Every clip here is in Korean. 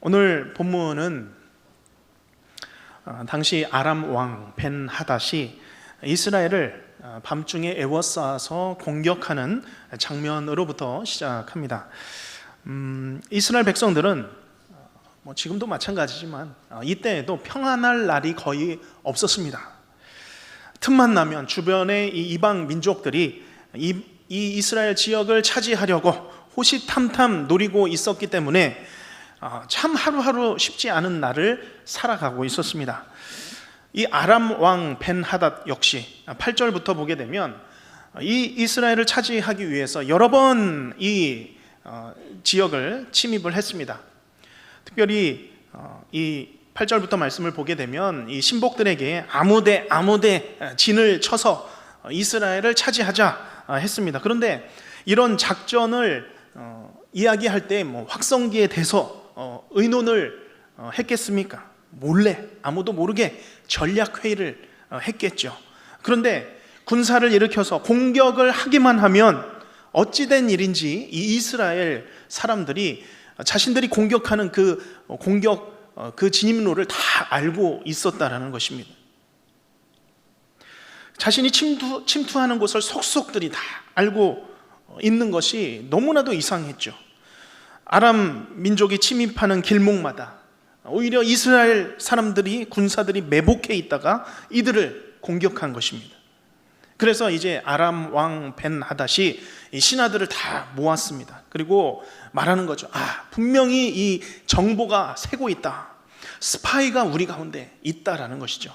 오늘 본문은 당시 아람 왕 벤 하닷이 이스라엘을 밤중에 에워싸서 공격하는 장면으로부터 시작합니다. 이스라엘 백성들은 지금도 마찬가지지만 이때에도 평안할 날이 거의 없었습니다. 틈만 나면 주변의 이 이방 민족들이 이 이스라엘 지역을 차지하려고 호시탐탐 노리고 있었기 때문에 참 하루하루 쉽지 않은 날을 살아가고 있었습니다. 이 아람 왕 벤 하닷 역시 8절부터 보게 되면 이 이스라엘을 차지하기 위해서 여러 번 이 지역을 침입을 했습니다. 특별히 이 8절부터 말씀을 보게 되면 이 신복들에게 아무데 진을 쳐서 이스라엘을 차지하자 했습니다. 그런데 이런 작전을 이야기할 때 확성기에 대서 의논을 했겠습니까? 몰래 아무도 모르게 전략회의를 했겠죠. 그런데 군사를 일으켜서 공격을 하기만 하면 어찌된 일인지 이 이스라엘 사람들이 자신들이 공격하는 그 진입로를 다 알고 있었다라는 것입니다. 자신이 침투하는 곳을 속속들이 다 알고 있는 것이 너무나도 이상했죠. 아람 민족이 침입하는 길목마다 오히려 이스라엘 사람들이 군사들이 매복해 있다가 이들을 공격한 것입니다. 그래서 이제 아람 왕 벤 하닷이 이 신하들을 다 모았습니다. 그리고 말하는 거죠. 분명히 이 정보가 새고 있다. 스파이가 우리 가운데 있다라는 것이죠.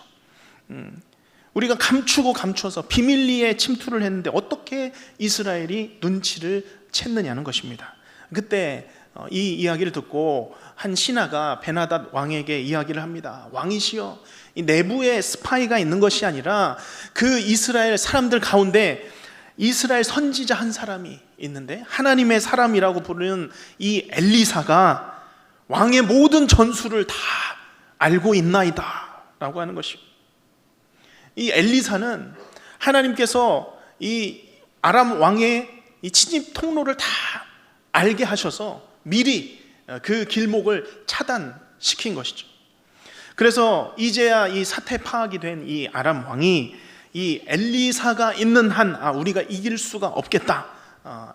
우리가 감추고 감춰서 비밀리에 침투를 했는데 어떻게 이스라엘이 눈치를 챘느냐는 것입니다. 그때 이 이야기를 듣고 한 신하가 벤 하닷 왕에게 이야기를 합니다. 왕이시여, 이 내부에 스파이가 있는 것이 아니라 그 이스라엘 사람들 가운데 이스라엘 선지자 한 사람이 있는데 하나님의 사람이라고 부르는 이 엘리사가 왕의 모든 전술을 다 알고 있나이다 라고 하는 것입니다. 이 엘리사는 하나님께서 이 아람 왕의 이 침입 통로를 다 알게 하셔서 미리 그 길목을 차단시킨 것이죠. 그래서 이제야 이 사태 파악이 된 이 아람 왕이 이 엘리사가 있는 한 우리가 이길 수가 없겠다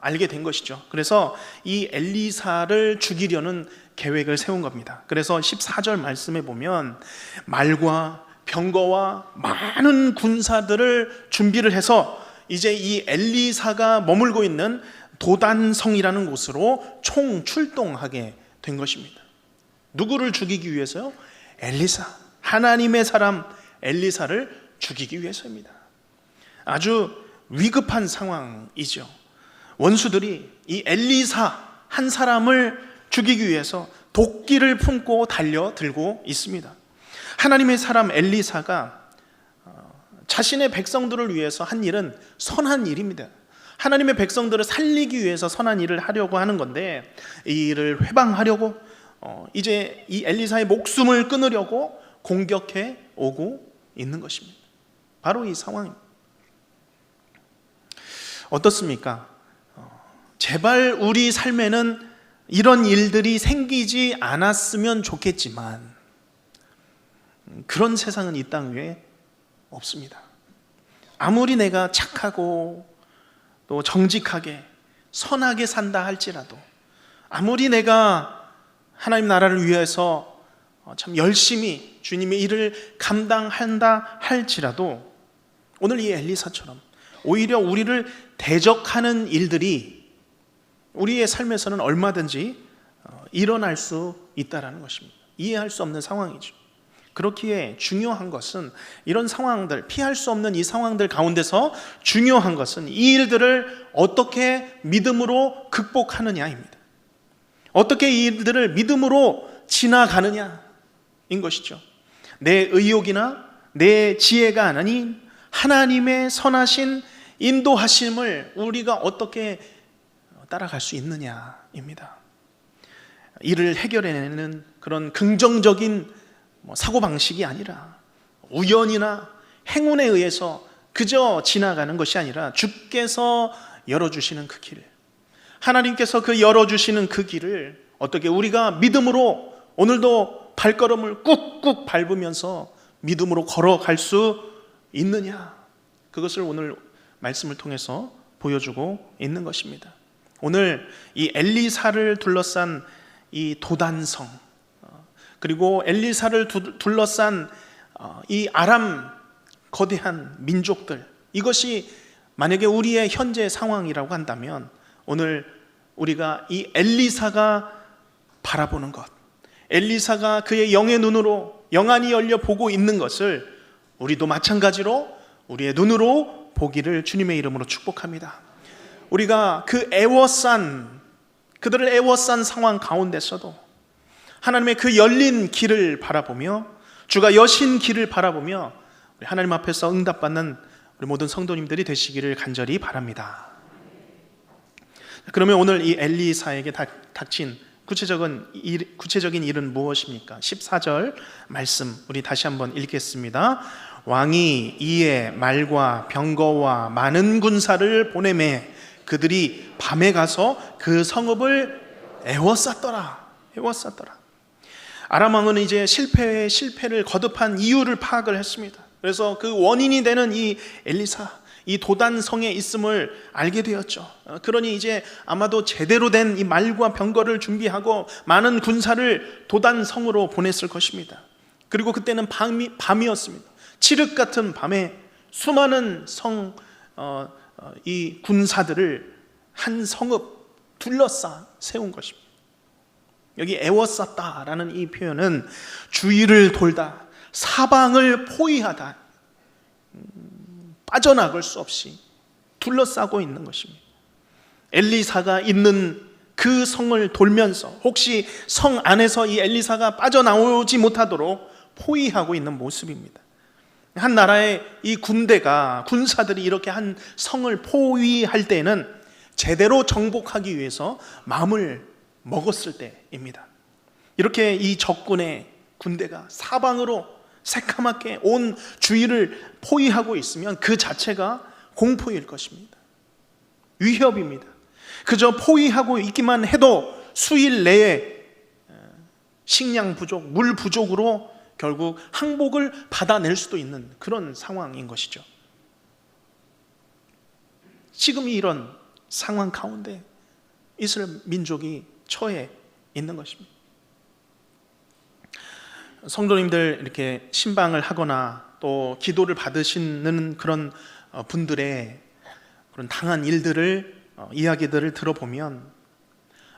알게 된 것이죠. 그래서 이 엘리사를 죽이려는 계획을 세운 겁니다. 그래서 14절 말씀에 보면 말과 병거와 많은 군사들을 준비를 해서 이제 이 엘리사가 머물고 있는 도단성이라는 곳으로 총출동하게 된 것입니다. 누구를 죽이기 위해서요? 엘리사, 하나님의 사람 엘리사를 죽이기 위해서입니다. 아주 위급한 상황이죠. 원수들이 이 엘리사 한 사람을 죽이기 위해서 도끼를 품고 달려들고 있습니다. 하나님의 사람 엘리사가 자신의 백성들을 위해서 한 일은 선한 일입니다. 하나님의 백성들을 살리기 위해서 선한 일을 하려고 하는 건데 이 일을 회방하려고 이제 이 엘리사의 목숨을 끊으려고 공격해 오고 있는 것입니다. 바로 이 상황입니다. 어떻습니까? 제발 우리 삶에는 이런 일들이 생기지 않았으면 좋겠지만 그런 세상은 이 땅 위에 없습니다. 아무리 내가 착하고 또 정직하게 선하게 산다 할지라도, 아무리 내가 하나님 나라를 위해서 참 열심히 주님의 일을 감당한다 할지라도 오늘 이 엘리사처럼 오히려 우리를 대적하는 일들이 우리의 삶에서는 얼마든지 일어날 수 있다는 것입니다. 이해할 수 없는 상황이죠. 그렇기에 중요한 것은 이런 상황들, 피할 수 없는 이 상황들 가운데서 중요한 것은 이 일들을 어떻게 믿음으로 극복하느냐입니다. 어떻게 이 일들을 믿음으로 지나가느냐인 것이죠. 내 의욕이나 내 지혜가 아닌 하나님의 선하신 인도하심을 우리가 어떻게 따라갈 수 있느냐입니다. 이를 해결해내는 그런 긍정적인 사고방식이 아니라 우연이나 행운에 의해서 그저 지나가는 것이 아니라 주께서 열어주시는 그 길, 하나님께서 그 열어주시는 그 길을 어떻게 우리가 믿음으로 오늘도 발걸음을 꾹꾹 밟으면서 믿음으로 걸어갈 수 있느냐? 그것을 오늘 말씀을 통해서 보여주고 있는 것입니다. 오늘 이 엘리사를 둘러싼 이 도단성, 그리고 엘리사를 둘러싼 이 아람 거대한 민족들, 이것이 만약에 우리의 현재 상황이라고 한다면 오늘 우리가 이 엘리사가 바라보는 것, 엘리사가 그의 영의 눈으로 영안이 열려 보고 있는 것을 우리도 마찬가지로 우리의 눈으로 보기를 주님의 이름으로 축복합니다. 우리가 그들을 애워싼 상황 가운데서도 하나님의 그 열린 길을 바라보며, 주가 여신 길을 바라보며 우리 하나님 앞에서 응답받는 우리 모든 성도님들이 되시기를 간절히 바랍니다. 그러면 오늘 이 엘리사에게 닥친 구체적인 일은 무엇입니까? 14절 말씀 우리 다시 한번 읽겠습니다. 왕이 이에 말과 병거와 많은 군사를 보내매 그들이 밤에 가서 그 성읍을 에워쌌더라. 아람 왕은 이제 실패를 거듭한 이유를 파악을 했습니다. 그래서 그 원인이 되는 이 엘리사, 이 도단성에 있음을 알게 되었죠. 그러니 이제 아마도 제대로 된 이 말과 병거를 준비하고 많은 군사를 도단성으로 보냈을 것입니다. 그리고 그때는 밤이었습니다. 칠흑 같은 밤에 수많은 이 군사들을 한 성읍 둘러싸 세운 것입니다. 여기 애워쌌다라는 이 표현은 주위를 돌다, 사방을 포위하다, 빠져나갈 수 없이 둘러싸고 있는 것입니다. 엘리사가 있는 그 성을 돌면서 혹시 성 안에서 이 엘리사가 빠져나오지 못하도록 포위하고 있는 모습입니다. 한 나라의 이 군사들이 이렇게 한 성을 포위할 때에는 제대로 정복하기 위해서 마음을 먹었을 때입니다. 이렇게 이 적군의 군대가 사방으로 새카맣게 온 주위를 포위하고 있으면 그 자체가 공포일 것입니다. 위협입니다. 그저 포위하고 있기만 해도 수일 내에 식량 부족, 물 부족으로 결국 항복을 받아낼 수도 있는 그런 상황인 것이죠. 지금 이런 상황 가운데 이스라엘 민족이 처해 있는 것입니다. 성도님들 이렇게 신방을 하거나 또 기도를 받으시는 그런 분들의 그런 당한 일들을 이야기들을 들어보면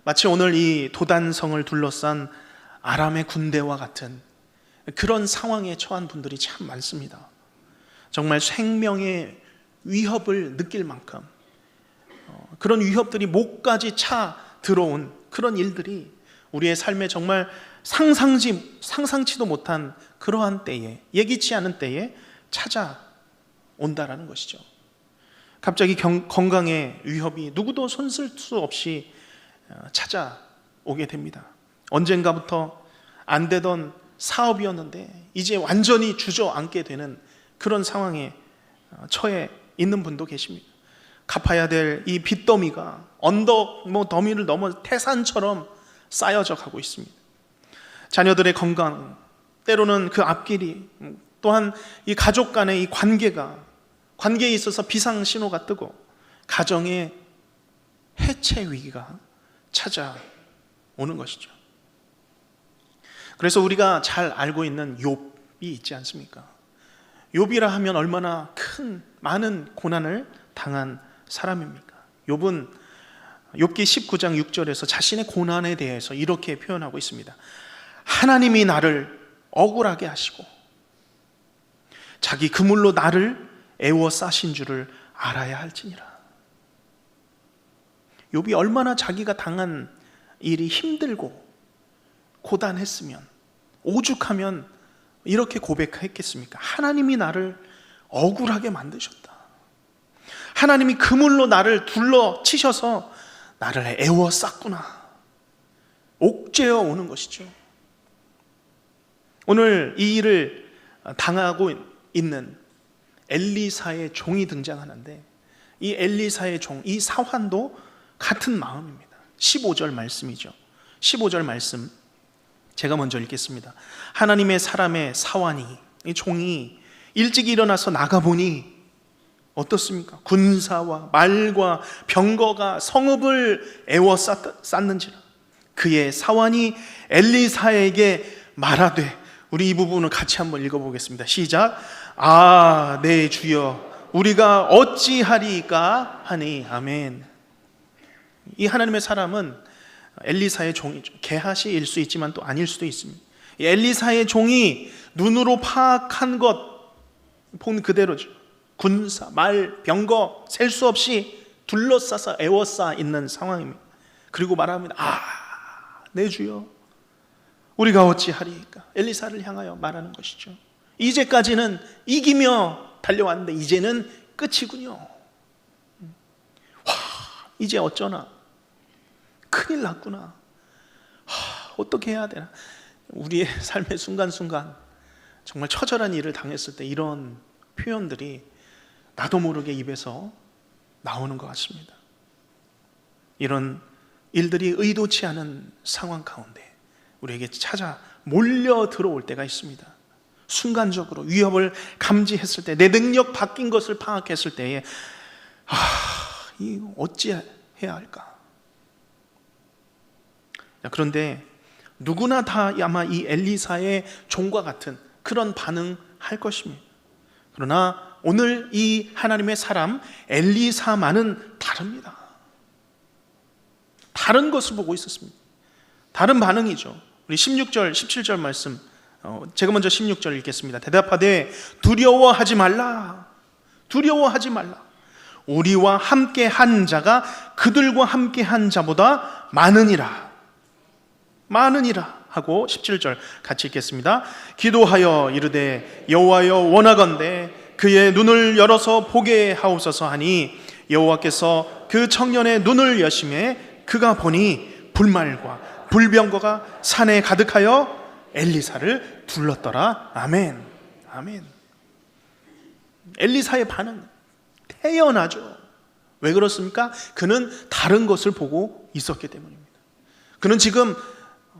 마치 오늘 이 도단성을 둘러싼 아람의 군대와 같은 그런 상황에 처한 분들이 참 많습니다. 정말 생명의 위협을 느낄 만큼 그런 위협들이 목까지 차 들어온 그런 일들이 우리의 삶에 정말 상상치도 못한 그러한 때에, 예기치 않은 때에 찾아온다라는 것이죠. 갑자기 건강의 위협이 누구도 손쓸 수 없이 찾아오게 됩니다. 언젠가부터 안 되던 사업이었는데 이제 완전히 주저앉게 되는 그런 상황에 처해 있는 분도 계십니다. 갚아야 될 이 빚더미가 언덕 더미를 넘어 태산처럼 쌓여져 가고 있습니다. 자녀들의 건강, 때로는 그 앞길이, 또한 이 가족 간의 이 관계에 있어서 비상 신호가 뜨고 가정의 해체 위기가 찾아오는 것이죠. 그래서 우리가 잘 알고 있는 욥이 있지 않습니까? 욥이라 하면 얼마나 많은 고난을 당한 사람입니까? 욥은 욥기 19장 6절에서 자신의 고난에 대해서 이렇게 표현하고 있습니다. 하나님이 나를 억울하게 하시고 자기 그물로 나를 애워싸신 줄을 알아야 할지니라. 욥이 얼마나 자기가 당한 일이 힘들고 고단했으면, 오죽하면 이렇게 고백했겠습니까? 하나님이 나를 억울하게 만드셨다. 하나님이 그물로 나를 둘러치셔서 나를 애워쌌구나. 옥죄어 오는 것이죠. 오늘 이 일을 당하고 있는 엘리사의 종이 등장하는데, 이 엘리사의 종, 이 사환도 같은 마음입니다. 15절 말씀이죠. 15절 말씀 제가 먼저 읽겠습니다. 하나님의 사람의 사환이, 이 종이 일찍 일어나서 나가보니 어떻습니까? 군사와 말과 병거가 성읍을 에워쌌는지라. 그의 사환이 엘리사에게 말하되, 우리 이 부분을 같이 한번 읽어보겠습니다. 시작. 아, 네 주여, 우리가 어찌하리까 하니. 아멘. 이 하나님의 사람은 엘리사의 종이죠. 게하시일 수 있지만 또 아닐 수도 있습니다. 이 엘리사의 종이 눈으로 파악한 것 본 그대로죠. 군사, 말, 병거 셀 수 없이 둘러싸서 에워싸 있는 상황입니다. 그리고 말합니다. 아, 네 주여, 우리가 어찌하리까. 엘리사를 향하여 말하는 것이죠. 이제까지는 이기며 달려왔는데 이제는 끝이군요. 와, 이제 어쩌나, 큰일 났구나. 어떻게 해야 되나. 우리의 삶의 순간순간 정말 처절한 일을 당했을 때 이런 표현들이 나도 모르게 입에서 나오는 것 같습니다. 이런 일들이 의도치 않은 상황 가운데 우리에게 찾아 몰려 들어올 때가 있습니다. 순간적으로 위협을 감지했을 때, 내 능력 바뀐 것을 파악했을 때에 이거 어찌 해야 할까? 그런데 누구나 다 아마 이 엘리사의 종과 같은 그런 반응할 것입니다. 그러나 오늘 이 하나님의 사람 엘리사만은 다릅니다. 다른 것을 보고 있었습니다. 다른 반응이죠. 우리 16절, 17절 말씀, 제가 먼저 16절 읽겠습니다. 대답하되 두려워하지 말라. 두려워하지 말라. 우리와 함께 한 자가 그들과 함께 한 자보다 많으니라. 많으니라 하고 17절 같이 읽겠습니다. 기도하여 이르되 여호와여, 원하건대 그의 눈을 열어서 보게 하옵소서 하니 여호와께서 그 청년의 눈을 여심해 그가 보니 불말과 불병거가 산에 가득하여 엘리사를 둘렀더라. 아멘. 아멘. 엘리사의 반응 태연하죠. 왜 그렇습니까? 그는 다른 것을 보고 있었기 때문입니다. 그는 지금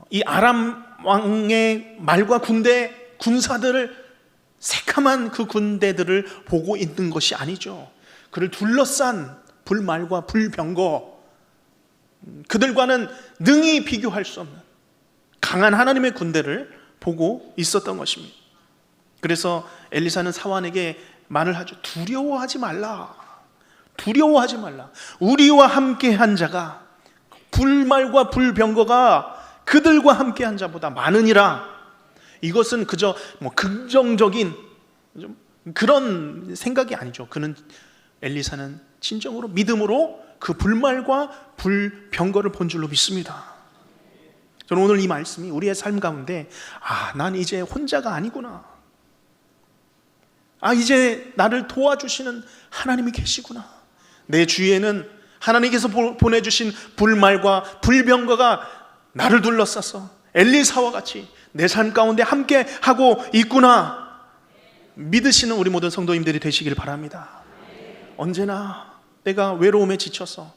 이 아람 왕의 말과 군대, 군사들을, 새카만 그 군대들을 보고 있는 것이 아니죠. 그를 둘러싼 불말과 불병거, 그들과는 능히 비교할 수 없는 강한 하나님의 군대를 보고 있었던 것입니다. 그래서 엘리사는 사환에게 말을 하죠. 두려워하지 말라. 두려워하지 말라. 우리와 함께 한 자가, 불말과 불병거가 그들과 함께 한 자보다 많으니라. 이것은 그저 긍정적인 그런 생각이 아니죠. 엘리사는 진정으로 믿음으로 그 불말과 불병거를 본 줄로 믿습니다. 저는 오늘 이 말씀이 우리의 삶 가운데, 난 이제 혼자가 아니구나. 이제 나를 도와주시는 하나님이 계시구나. 내 주위에는 하나님께서 보내주신 불말과 불병거가 나를 둘러싸서 엘리사와 같이 내 삶 가운데 함께 하고 있구나 믿으시는 우리 모든 성도님들이 되시길 바랍니다. 언제나 내가 외로움에 지쳐서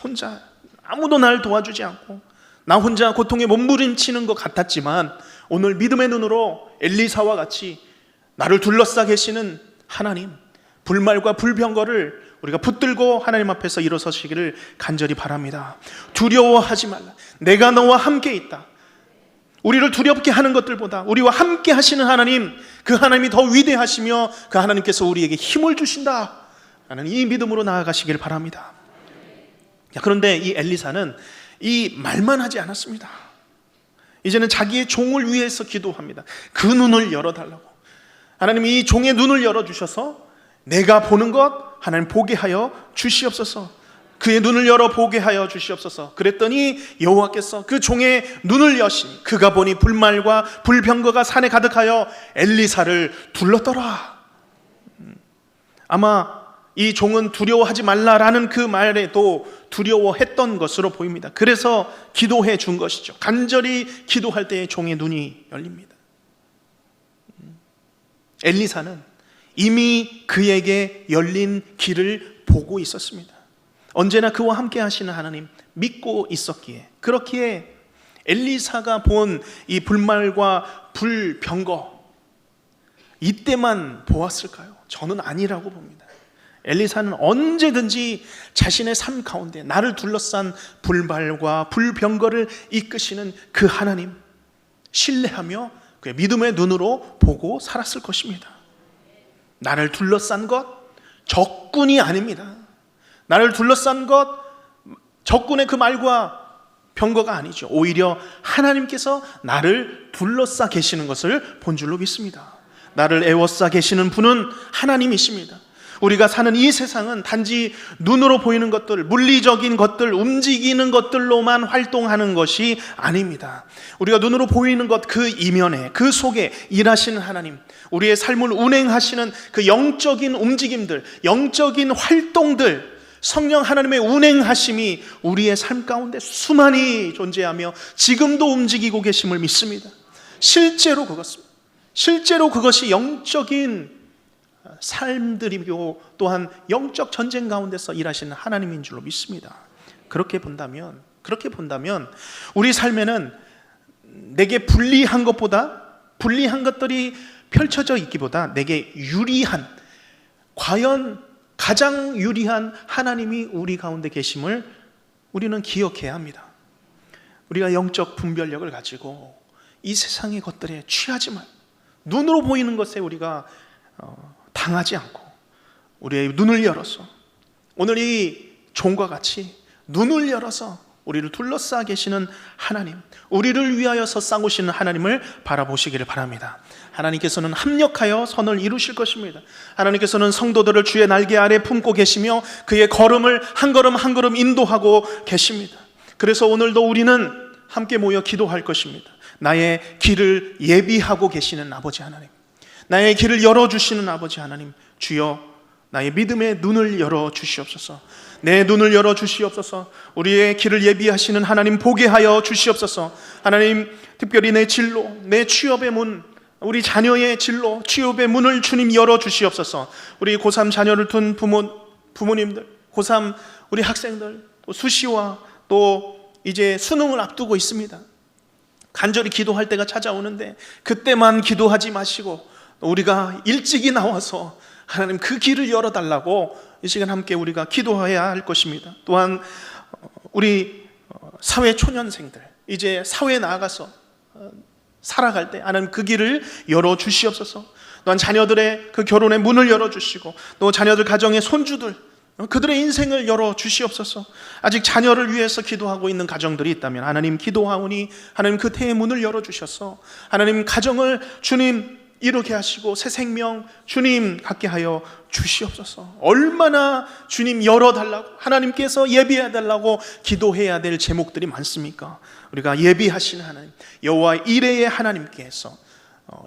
혼자 아무도 나를 도와주지 않고 나 혼자 고통에 몸부림치는 것 같았지만, 오늘 믿음의 눈으로 엘리사와 같이 나를 둘러싸 계시는 하나님, 불말과 불병거를 우리가 붙들고 하나님 앞에서 일어서시기를 간절히 바랍니다. 두려워하지 말라. 내가 너와 함께 있다. 우리를 두렵게 하는 것들보다 우리와 함께 하시는 하나님, 그 하나님이 더 위대하시며 그 하나님께서 우리에게 힘을 주신다 라는 이 믿음으로 나아가시길 바랍니다. 그런데 이 엘리사는 이 말만 하지 않았습니다. 이제는 자기의 종을 위해서 기도합니다. 그 눈을 열어달라고. 하나님이 이 종의 눈을 열어주셔서 내가 보는 것 하나님 보게 하여 주시옵소서. 그의 눈을 열어 보게 하여 주시옵소서. 그랬더니 여호와께서 그 종의 눈을 여시니 그가 보니 불말과 불병거가 산에 가득하여 엘리사를 둘렀더라. 아마 이 종은 두려워하지 말라라는 그 말에도 두려워했던 것으로 보입니다. 그래서 기도해 준 것이죠. 간절히 기도할 때에 종의 눈이 열립니다. 엘리사는 이미 그에게 열린 길을 보고 있었습니다. 언제나 그와 함께 하시는 하나님 믿고 있었기에, 그렇기에 엘리사가 본 이 불말과 불병거, 이때만 보았을까요? 저는 아니라고 봅니다. 엘리사는 언제든지 자신의 삶 가운데 나를 둘러싼 불말과 불병거를 이끄시는 그 하나님 신뢰하며 그의 믿음의 눈으로 보고 살았을 것입니다. 나를 둘러싼 것 적군이 아닙니다. 나를 둘러싼 것 적군의 그 말과 병거가 아니죠. 오히려 하나님께서 나를 둘러싸 계시는 것을 본 줄로 믿습니다. 나를 애워싸 계시는 분은 하나님이십니다. 우리가 사는 이 세상은 단지 눈으로 보이는 것들, 물리적인 것들, 움직이는 것들로만 활동하는 것이 아닙니다. 우리가 눈으로 보이는 것 그 이면에, 그 속에 일하시는 하나님, 우리의 삶을 운행하시는 그 영적인 움직임들, 영적인 활동들, 성령 하나님의 운행하심이 우리의 삶 가운데 수많이 존재하며 지금도 움직이고 계심을 믿습니다. 실제로 그것이 영적인 삶들이고 또한 영적 전쟁 가운데서 일하시는 하나님인 줄로 믿습니다. 그렇게 본다면 우리 삶에는 내게 불리한 것들이 펼쳐져 있기보다 내게 유리한, 과연 가장 유리한 하나님이 우리 가운데 계심을 우리는 기억해야 합니다. 우리가 영적 분별력을 가지고 이 세상의 것들에 취하지 말고 눈으로 보이는 것에 우리가 당하지 않고 우리의 눈을 열어서 오늘 이 종과 같이 눈을 열어서 우리를 둘러싸 계시는 하나님, 우리를 위하여서 싸우시는 하나님을 바라보시기를 바랍니다. 하나님께서는 합력하여 선을 이루실 것입니다. 하나님께서는 성도들을 주의 날개 아래 품고 계시며 그의 걸음을 한 걸음 한 걸음 인도하고 계십니다. 그래서 오늘도 우리는 함께 모여 기도할 것입니다. 나의 길을 예비하고 계시는 아버지 하나님, 나의 길을 열어주시는 아버지 하나님, 주여 나의 믿음의 눈을 열어주시옵소서. 내 눈을 열어주시옵소서. 우리의 길을 예비하시는 하나님 보게 하여 주시옵소서. 하나님, 특별히 내 진로, 내 취업의 문, 우리 자녀의 진로, 취업의 문을 주님 열어주시옵소서. 우리 고3 자녀를 둔 부모님들, 고3 우리 학생들, 또 수시와 또 이제 수능을 앞두고 있습니다. 간절히 기도할 때가 찾아오는데 그때만 기도하지 마시고 우리가 일찍이 나와서 하나님 그 길을 열어달라고 이 시간 함께 우리가 기도해야 할 것입니다. 또한 우리 사회 초년생들, 이제 사회에 나아가서 살아갈 때 하나님 그 길을 열어주시옵소서. 또한 자녀들의 그 결혼의 문을 열어주시고 또 자녀들 가정의 손주들, 그들의 인생을 열어주시옵소서. 아직 자녀를 위해서 기도하고 있는 가정들이 있다면 하나님 기도하오니 하나님 그 태의 문을 열어주셔서 하나님 가정을 주님 이루게 하시고 새 생명 주님 갖게 하여 주시옵소서. 얼마나 주님 열어달라고, 하나님께서 예비해달라고 기도해야 될 제목들이 많습니까? 우리가 예비하시는 하나님, 여호와 이레의 하나님께서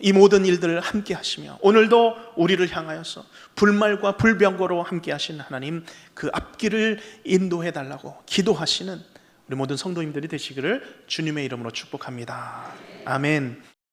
이 모든 일들을 함께 하시며 오늘도 우리를 향하여서 불말과 불병거로 함께 하시는 하나님, 그 앞길을 인도해 달라고 기도하시는 우리 모든 성도님들이 되시기를 주님의 이름으로 축복합니다. 아멘.